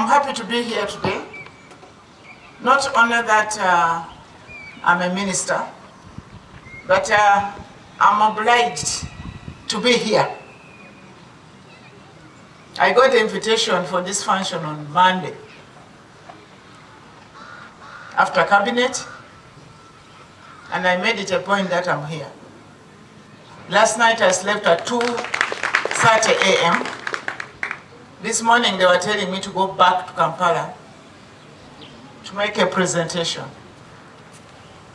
I'm happy to be here today. Not only that I'm a minister, but I'm obliged to be here. I got the invitation for this function on Monday after cabinet, and I made it a point that I'm here. Last night I slept at 2:30 a.m. This morning they were telling me to go back to Kampala to make a presentation.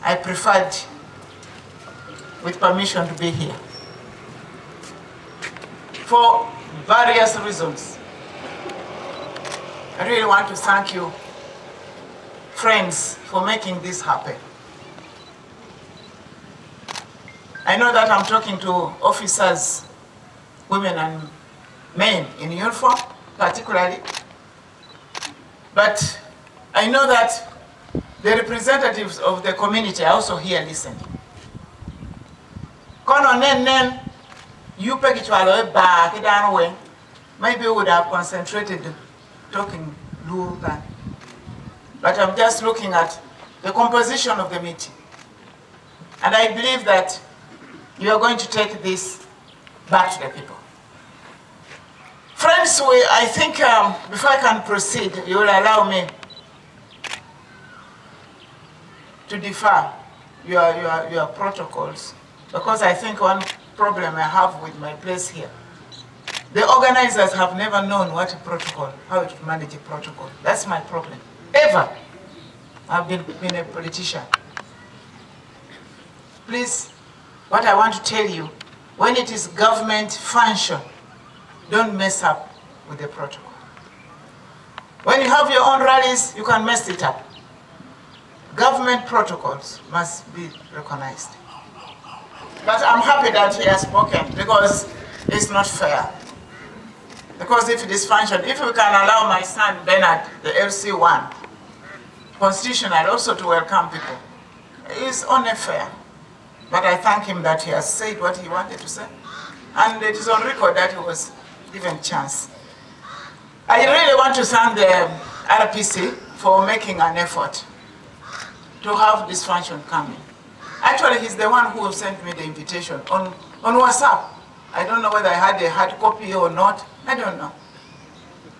I preferred, with permission, to be here for various reasons. I really want to thank you, friends, for making this happen. I know that I'm talking to officers, women and men in uniform, particularly, but I know that the representatives of the community are also here listening. Maybe we would have concentrated talking Luo, but I'm just looking at the composition of the meeting. And I believe that you are going to take this back to the people. Friends, I think before I can proceed, you will allow me to defer your protocols, because I think one problem I have with my place here, the organizers have never known what a protocol, how to manage a protocol. That's my problem. Ever. I've been a politician. Please, what I want to tell you, when it is government function, don't mess up with the protocol. When you have your own rallies, you can mess it up. Government protocols must be recognized. But I'm happy that he has spoken, because it's not fair. Because if it is function, if we can allow my son Bernard, the LC1, constitutional also to welcome people, it's only fair. But I thank him that he has said what he wanted to say. And it is on record that he was given chance. I really want to thank the RPC for making an effort to have this function coming. Actually, he's the one who sent me the invitation on WhatsApp. I don't know whether I had a hard copy or not. I don't know.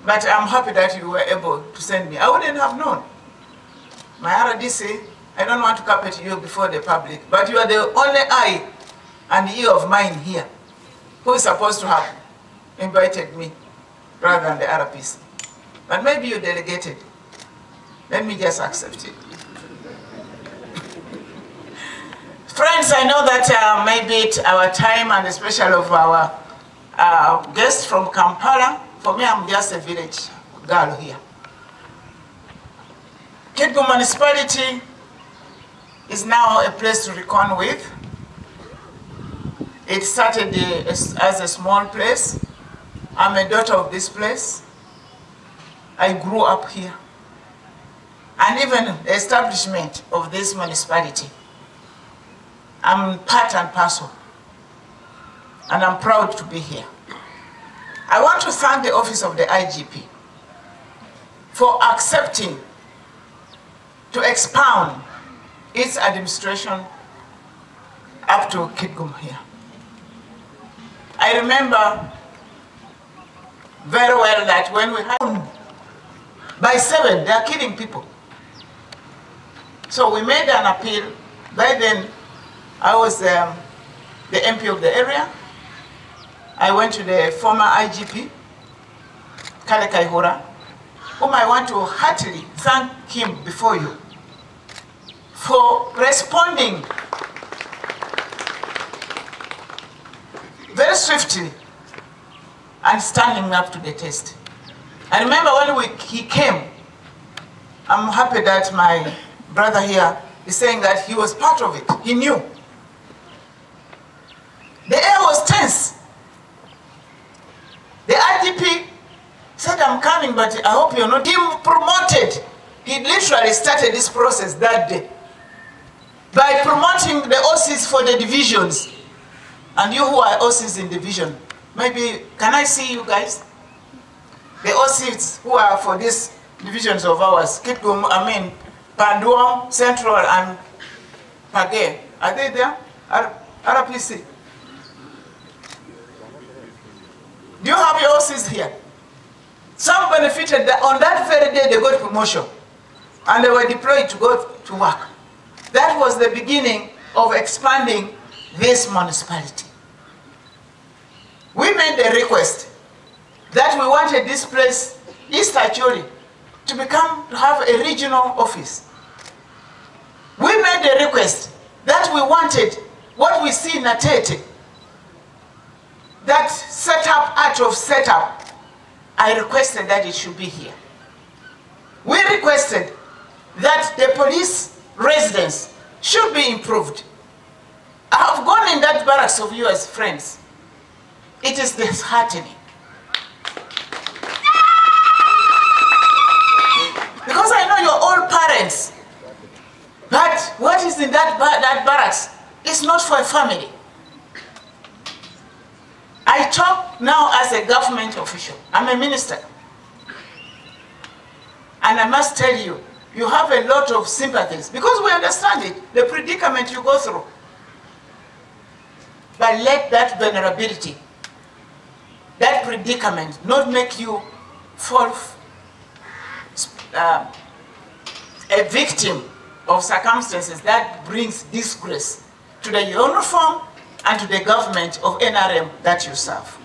But I'm happy that you were able to send me. I wouldn't have known. My RDC, I don't want to carpet you before the public, but you are the only eye and ear of mine here who is supposed to have invited me rather than the RPC. But maybe you delegated. Let me just accept it. Friends, I know that maybe our time, and especially of our guests from Kampala, for me I'm just a village girl here. Kitgum municipality is now a place to reckon with. It started as a small place. I'm a daughter of this place. I grew up here. And even the establishment of this municipality, I'm part and parcel. And I'm proud to be here. I want to thank the Office of the IGP for accepting to expound its administration up to Kitgum here. I remember very well that when we had by 7, they are killing people. So we made an appeal. By then, I was the MP of the area. I went to the former IGP, Kale Kaihura, whom I want to heartily thank him before you for responding very swiftly and standing up to the test. I remember when he came, I'm happy that my brother here is saying that he was part of it. He knew. The air was tense. The IGP said, I'm coming, but I hope you're not. He promoted. He literally started this process that day by promoting the OCs for the divisions. And you who are OCs in division, maybe, can I see you guys? the OCs who are for these divisions of ours, kitgum, Panduam, Central, and Page. Are they there? RPC. Do you have your OCs here? Some benefited that on that very day they got promotion and they were deployed to go to work. That was the beginning of expanding this municipality. We made the request that we wanted this place, East Acholi, to have a regional office. We made the request that we wanted what we see in Atete, that art of setup. I requested that it should be here. We requested that the police residence should be improved. I have gone in that barracks of you as friends. It is disheartening. Because I know you're all parents. But what is in that barracks is not for a family. I talk now as a government official. I'm a minister. And I must tell you, you have a lot of sympathies because we understand it, the predicament you go through. But let that vulnerability, that predicament, not make you fall a victim of circumstances that brings disgrace to the uniform and to the government of NRM that you serve.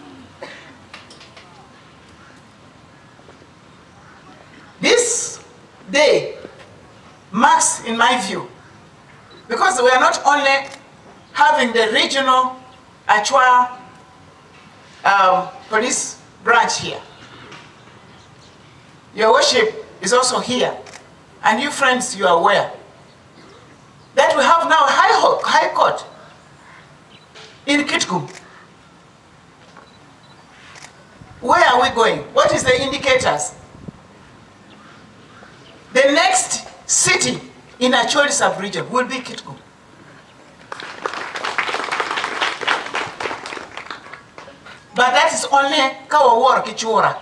This day marks, in my view, because we are not only having the regional Achwa police branch here. Your worship is also here, and you friends, you are aware that we have now a high court in Kitgum. Where are we going? What is the indicators? The next city in Acholi sub-region will be Kitgum. But that is only Kawawar Kichura.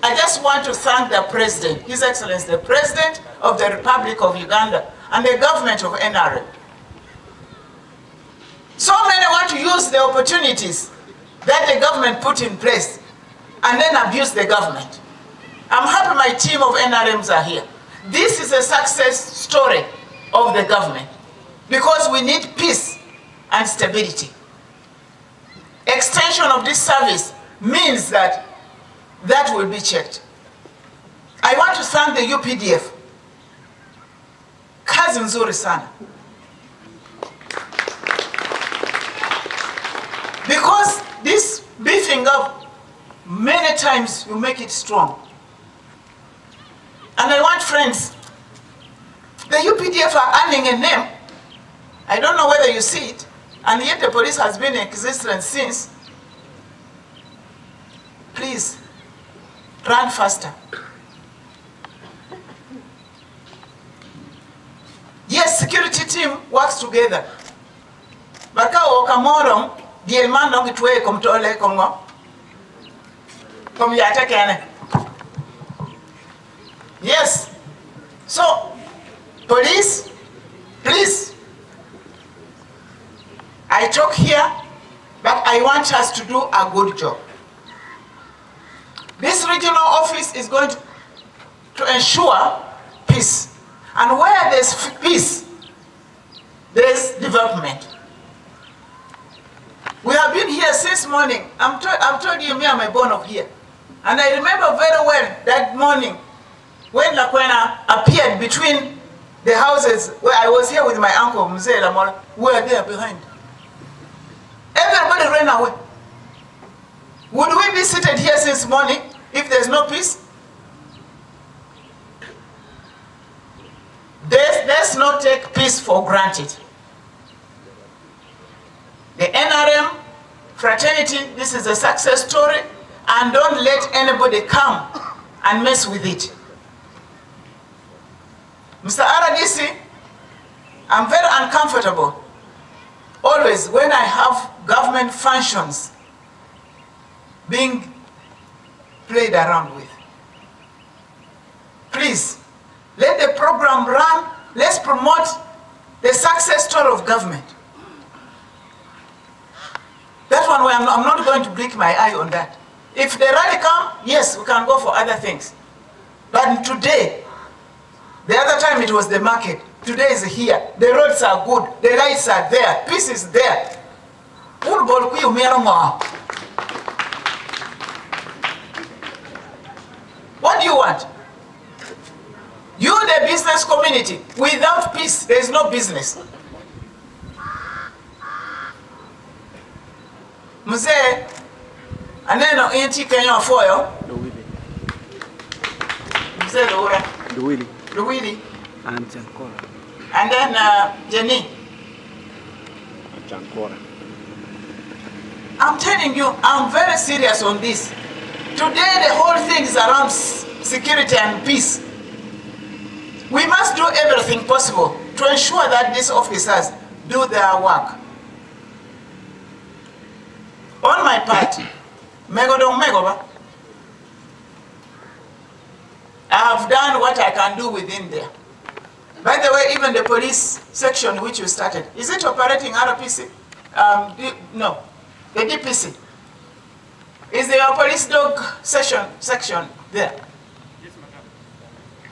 I just want to thank the President, His Excellency, the President of the Republic of Uganda, and the government of NRM. So many want to use the opportunities that the government put in place and then abuse the government. I'm happy my team of NRMs are here. This is a success story of the government because we need peace and stability. Extension of this service means that that will be checked. I want to thank the UPDF. Kazi nzuri sana. Because this beefing up, many times you make it strong. And I want friends, the UPDF are earning a name. I don't know whether you see it, and yet the police has been in existence since. Please, run faster. Yes, security team works together. Baka okamorom di man no gitwe komtole kongo. Kom yata kene. Yes. So, police, please. I talk here, but I want us to do a good job. This regional office is going to ensure peace. And where there's peace, there's development. We have been here since morning. I'm told you, me, I'm born of here. And I remember very well that morning when Lakwena appeared between the houses where I was here with my uncle, Mzee Lamola. We were there behind. Everybody ran away. Would we be seated here since morning if there's no peace? Let's not take peace for granted. The NRM fraternity, this is a success story, and don't let anybody come and mess with it. Mr. RDC, I'm very uncomfortable always when I have government functions being played around with. Please, let the program run. Let's promote the success story of government. That one, I'm not going to blink my eye on that. If the rally come, yes, we can go for other things. But today, the other time it was the market. Today is here. The roads are good. The lights are there. Peace is there. What do you want? You, the business community, without peace, there is no business. Mzee, aneno inti Kenya foyo. Mzee Luwili. And Chankora. And then Jenny. Chankora. I'm telling you, I'm very serious on this. Today the whole thing is around security and peace. We must do everything possible to ensure that these officers do their work. On my part, I have done what I can do within there. By the way, even the police section which you started, is it operating RPC? No, the DPC. Is there a police dog section there?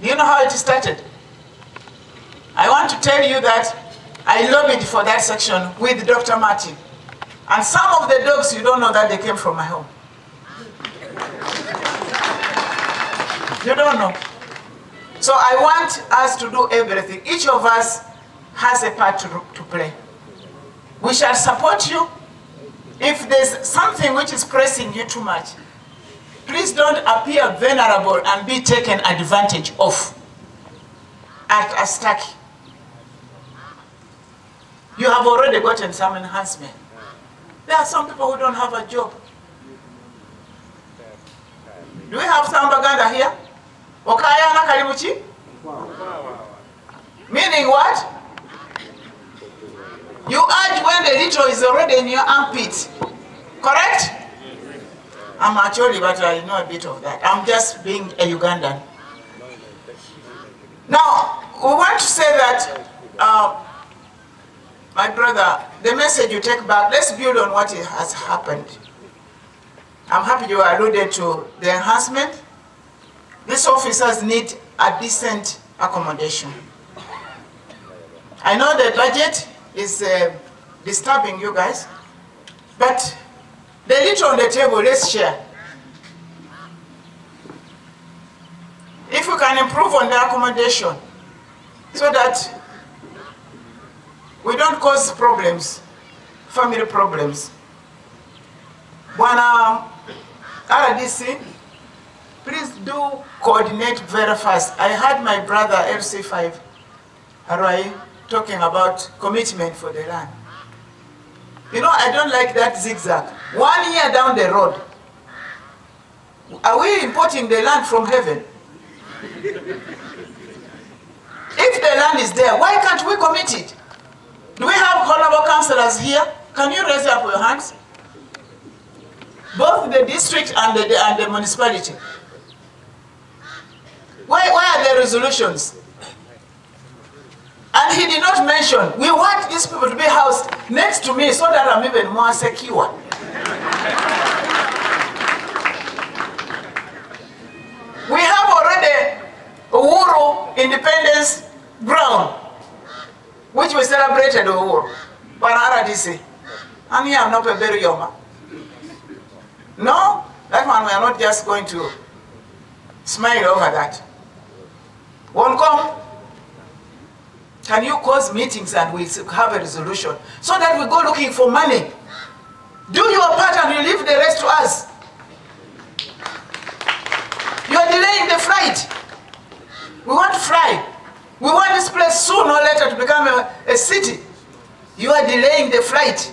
Do you know how it started? I want to tell you that I lobbied for that section with Dr. Martin. And some of the dogs, you don't know that they came from my home. You don't know. So I want us to do everything. Each of us has a part to play. We shall support you. If there's something which is pressing you too much, please don't appear vulnerable and be taken advantage of at Astaki. You have already gotten some enhancement. There are some people who don't have a job. Do we have some Baganda here? Okayana Kalimuchi? Meaning what? You urge when the little is already in your armpit. Correct? I'm actually, but I know a bit of that. I'm just being a Ugandan. Now, we want to say that, my brother, the message you take back, let's build on what has happened. I'm happy you alluded to the enhancement. These officers need a decent accommodation. I know the budget is disturbing you guys, but the little on the table, let's share. If we can improve on the accommodation so that we don't cause problems, family problems. Bwana RDC, please do coordinate very fast. I heard my brother LC5 Harai talking about commitment for the land. You know, I don't like that zigzag. 1 year down the road, are we importing the land from heaven? If the land is there, why can't we commit it? Do we have honorable councillors here? Can you raise up your hands? Both the district and the municipality. Where are the resolutions? And he did not mention, we want these people to be housed next to me so that I'm even more secure. We have already Uhuru Independence Ground, which we celebrated Uhuru, RDC. And here I'm not a very young. No, that one we are not just going to smile over that. Won't come. Can you cause meetings and we have a resolution so that we go looking for money? Do your part and you leave the rest to us. You are delaying the flight. We want to fly. We want this place sooner or later to become a city. You are delaying the flight.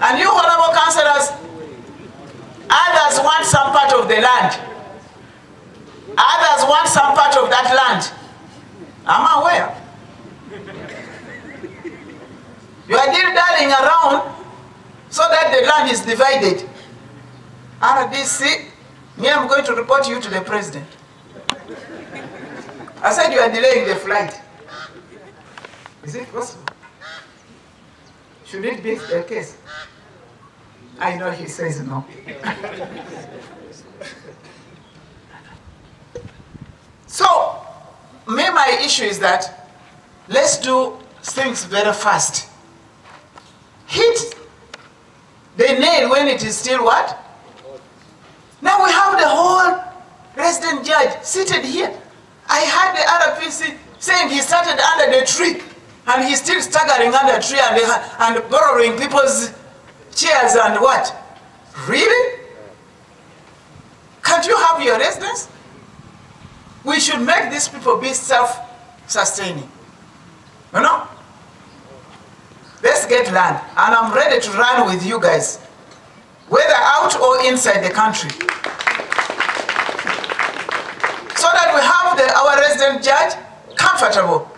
And you honorable councillors, others want some part of the land. Others want some part of that land. I'm aware. You are dilly-dallying around so that the land is divided. RDC, me, I'm going to report you to the president. I said you are delaying the flight. Is it possible? Should it be the case? I know he says no. So, my issue is that let's do things very fast. Hit the nail when it is still what? Now we have the whole resident judge seated here. I heard the RPC saying he started under the tree and he's still staggering under the tree and borrowing people's chairs and what? Really? Can't you have your residence? We should make these people be self-sustaining. You know? Let's get land, and I'm ready to run with you guys, whether out or inside the country, so that we have our resident judge comfortable.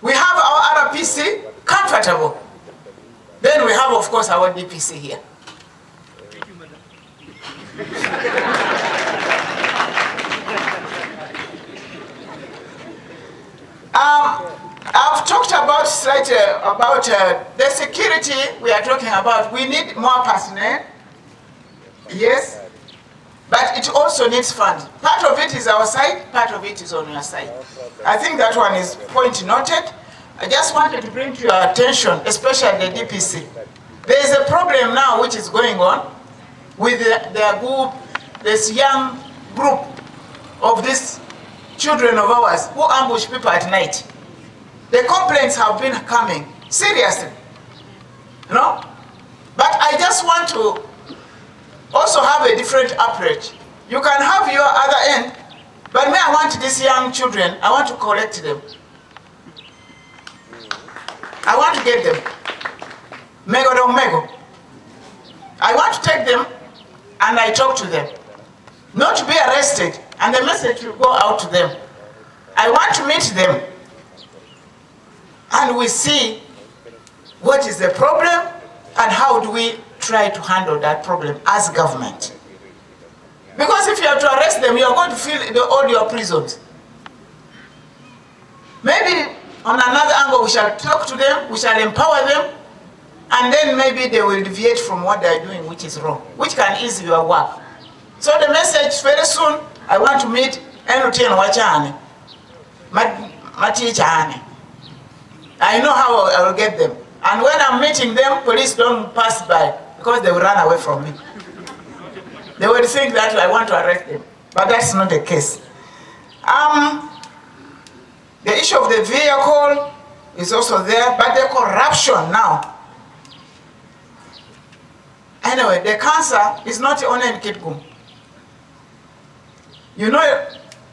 We have our RPC comfortable. Then we have, of course, our DPC here. I've talked about the security we are talking about. We need more personnel, yes, but it also needs funds. Part of it is our side, part of it is on your side. I think that one is point noted. I just wanted to bring to your attention, especially the DPC. There is a problem now which is going on with their group, this young group of these children of ours who ambush people at night. The complaints have been coming, seriously, you know? But I just want to also have a different approach. You can have your other end, but me, I want these young children, I want to collect them. I want to get them. Mego don mego. I want to take them and I talk to them. Not to be arrested, and the message will go out to them. I want to meet them. And we see what is the problem and how do we try to handle that problem as government. Because if you have to arrest them, you are going to fill all your prisons. Maybe on another angle we shall talk to them, we shall empower them, and then maybe they will deviate from what they are doing, which is wrong, which can ease your work. So the message very soon, I want to meet Enutien Wachane, Mati Chane. I know how I will get them. And when I'm meeting them, police don't pass by because they will run away from me. They will think that I want to arrest them, but that's not the case. The issue of the vehicle is also there, but the corruption now. Anyway, the cancer is not only in kitgum. You know,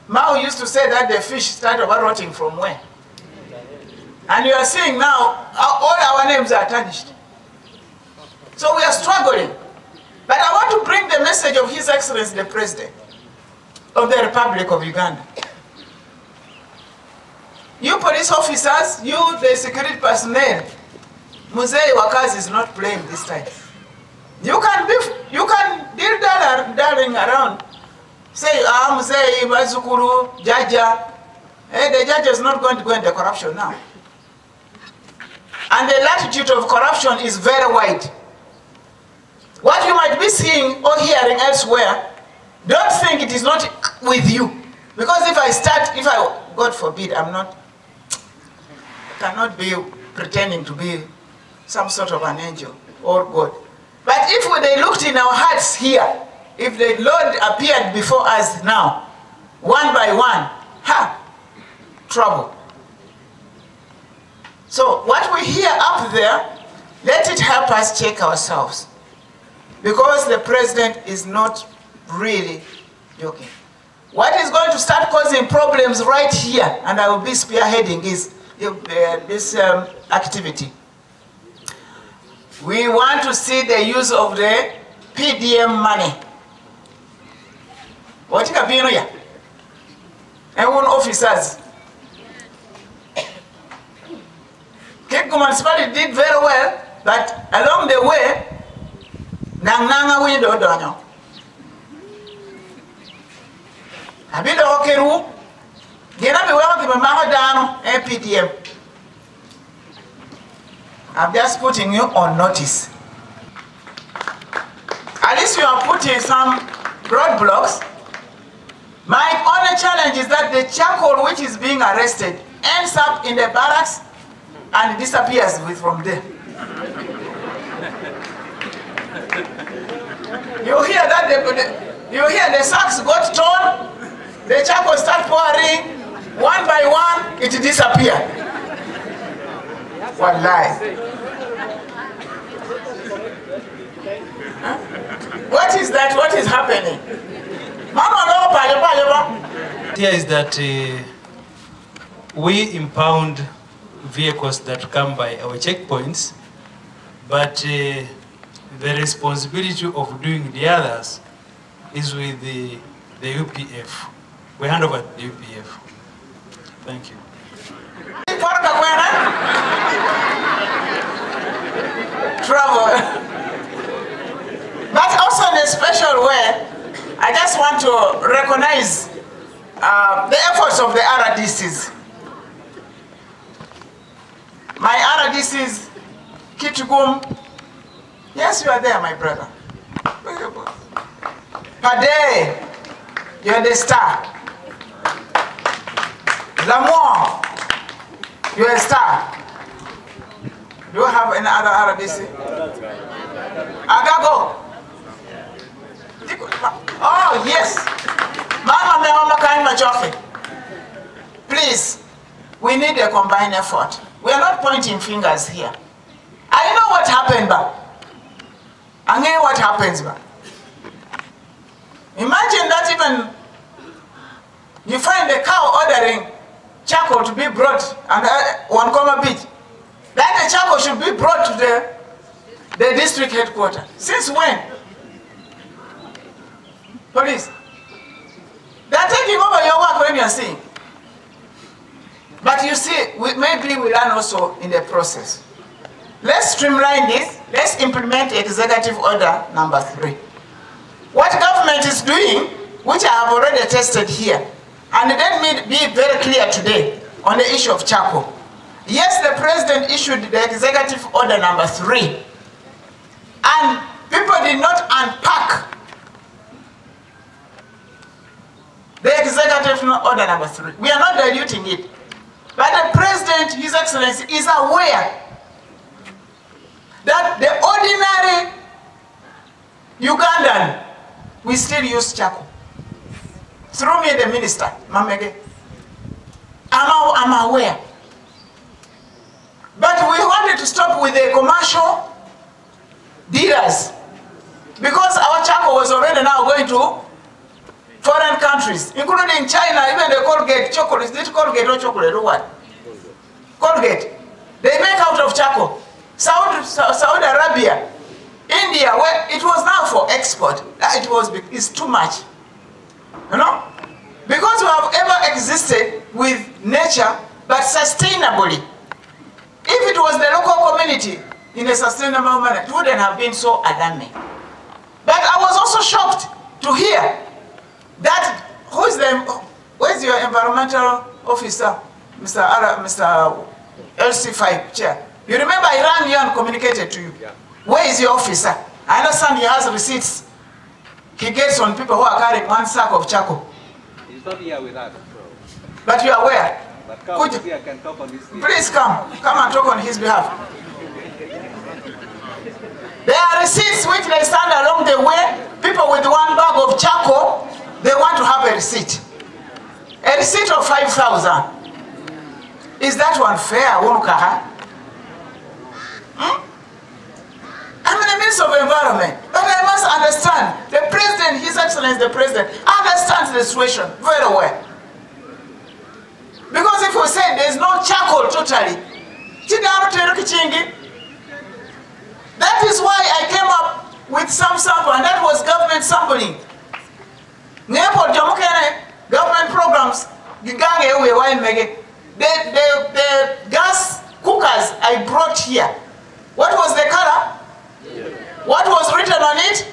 Mao used to say that the fish started rotting from where? And you are seeing now, all our names are tarnished. So we are struggling. But I want to bring the message of His Excellency the President of the Republic of Uganda. You police officers, you the security personnel, Muzei Wakazi is not playing this time. You can deal darling around. Say, Muzei, Bazukuru, Jaja. The judge is not going to go into corruption now. And the latitude of corruption is very wide. What you might be seeing or hearing elsewhere, don't think it is not with you. Because if I, God forbid, cannot be pretending to be some sort of an angel or God. But if they looked in our hearts here, if the Lord appeared before us now, one by one, trouble. So what we hear up there, let it help us check ourselves. Because the president is not really joking. What is going to start causing problems right here, and I will be spearheading, is this activity. We want to see the use of the PDM money. What is happening? And one officers. Kitgum municipality did very well, but along the way, nanga window donyo. Abido okeru, gina bi wewa ki mama dano PTM. I'm just putting you on notice. At least you are putting some roadblocks. My only challenge is that the charcoal which is being arrested ends up in the barracks and disappears from there. You hear that the sacks got torn, the charcoal start pouring, one by one it disappeared. Wallahi. Huh? What is that? What is happening? Here is that we impound vehicles that come by our checkpoints, but the responsibility of doing the others is with the UPF. We hand over to the UPF. Thank you. Trouble. But also in a special way, I just want to recognize the efforts of the RDCs. My RDCs, kitgum, yes, you are there, my brother. Pade, you are the star. L'amour, you are a star. Do you have any other RDC? Agago. Oh, yes. Please, we need a combined effort. We are not pointing fingers here. I know what happened, but I know what happens, but imagine that even you find a cow ordering charcoal to be brought and one comma beach. That the charcoal should be brought to the district headquarters. Since when? Police. They are taking over your work when you are seeing. But you see, maybe we learn also in the process. Let's streamline this. Let's implement Executive Order number 3. What government is doing, which I have already tested here, and let me be very clear today on the issue of charcoal. Yes, the President issued the Executive Order number 3, and people did not unpack the Executive Order number 3. We are not diluting it. But the President, His Excellency, is aware that the ordinary Ugandan, we still use charcoal. Through me, the minister, Mamege. I'm aware. But we wanted to stop with the commercial dealers because our charcoal was already now going to foreign countries, including China. Even the Colgate chocolate, is it Colgate or chocolate or what? Colgate. They make out of charcoal. Saudi Arabia, India, where it was now for export. It's too much. You know? Because we have ever existed with nature, but sustainably. If it was the local community in a sustainable manner, it wouldn't have been so alarming. But I was also shocked to hear that, where's your environmental officer, Mr. LC5 chair? You remember I rang you and communicated to you. Yeah. Where is your officer? I understand he has receipts. He gets on people who are carrying 1 sack of charcoal. He's not here with us. But you are aware? But come, I can talk on his behalf. Please come and talk on his behalf. There are receipts which they stand along the way. People with 1 bag of charcoal, they want to have a receipt. A receipt of 5,000. Is that one fair, Wonukaha? I'm in the midst of environment, but I must understand. The President, His Excellency the President, understands the situation very well. Because if we say there's no charcoal totally, that is why I came up with some sample, and that was government sampling. Government programs, the gas cookers I brought here, what was the color? What was written on it?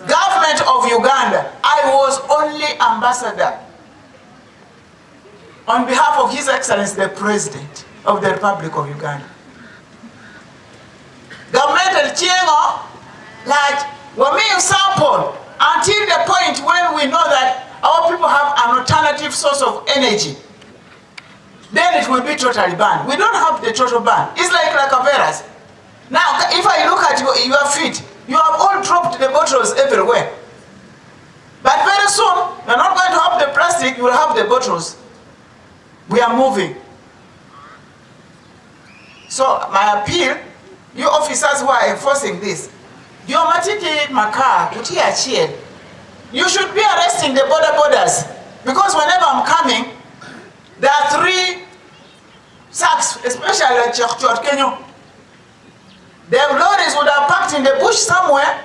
Government of Uganda. I was only ambassador on behalf of His Excellency the President of the Republic of Uganda. Government of Chiengo, like, when we sample until the point when we know that our people have an alternative source of energy, then it will be totally banned. We don't have the total ban. It's like a virus. Now, if I look at your feet, you have all dropped the bottles everywhere. But very soon, you're not going to have the plastic, you will have the bottles. We are moving. So my appeal, you officers who are enforcing this, you should be arresting the borders. Because whenever I'm coming, there are 3 sacks, especially at Kenya. The lorries would have parked in the bush somewhere,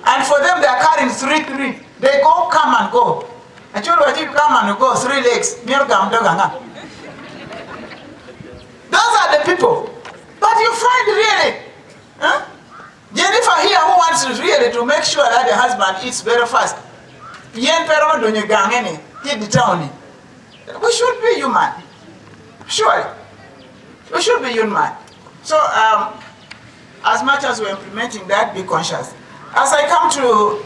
and for them they are carrying 3. They go, come and go. Actually, when you come and go, 3 legs. Those are the people. But you find really, Jennifer here who wants really to make sure that the husband eats very fast. We should be human. Surely. We should be human. So, as much as we're implementing that, be conscious. As I come to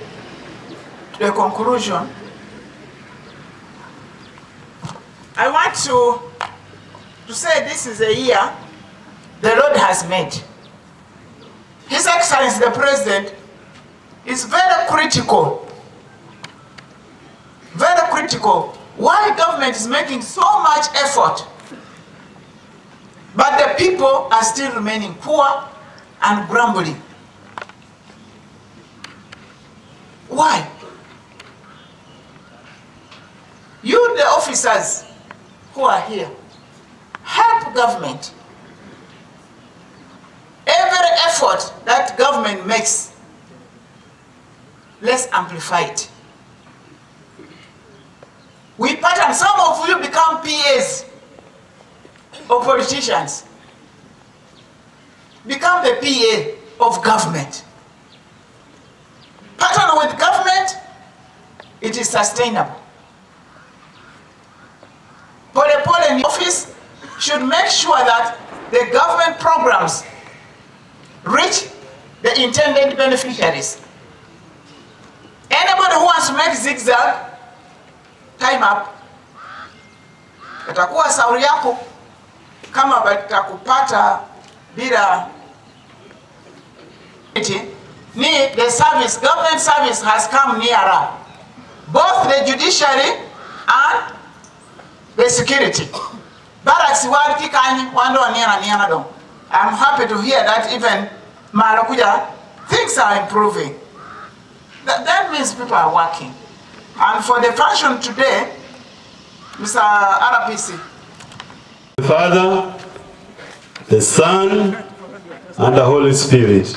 the conclusion, I want to say this is a year the Lord has made. His Excellency the President is very critical. Very critical. Why government is making so much effort, but the people are still remaining poor and grumbling. Why? You, the officers who are here, help government. Every effort that government makes, let's amplify it. We pattern, some of you become PAs of politicians. Become the PA of government. Partner with government, it is sustainable. Pole in the office should make sure that the government programs reach the intended beneficiaries. Anybody who wants to make zigzag, time up. Itakuwa sauri yako kama batakupata bila the service, government service has come nearer, both the judiciary and the security. Barracks I'm happy to hear that even Marakuja, things are improving. That means people are working. And for the function today, Mr. RPC. The Father, the Son, and the Holy Spirit.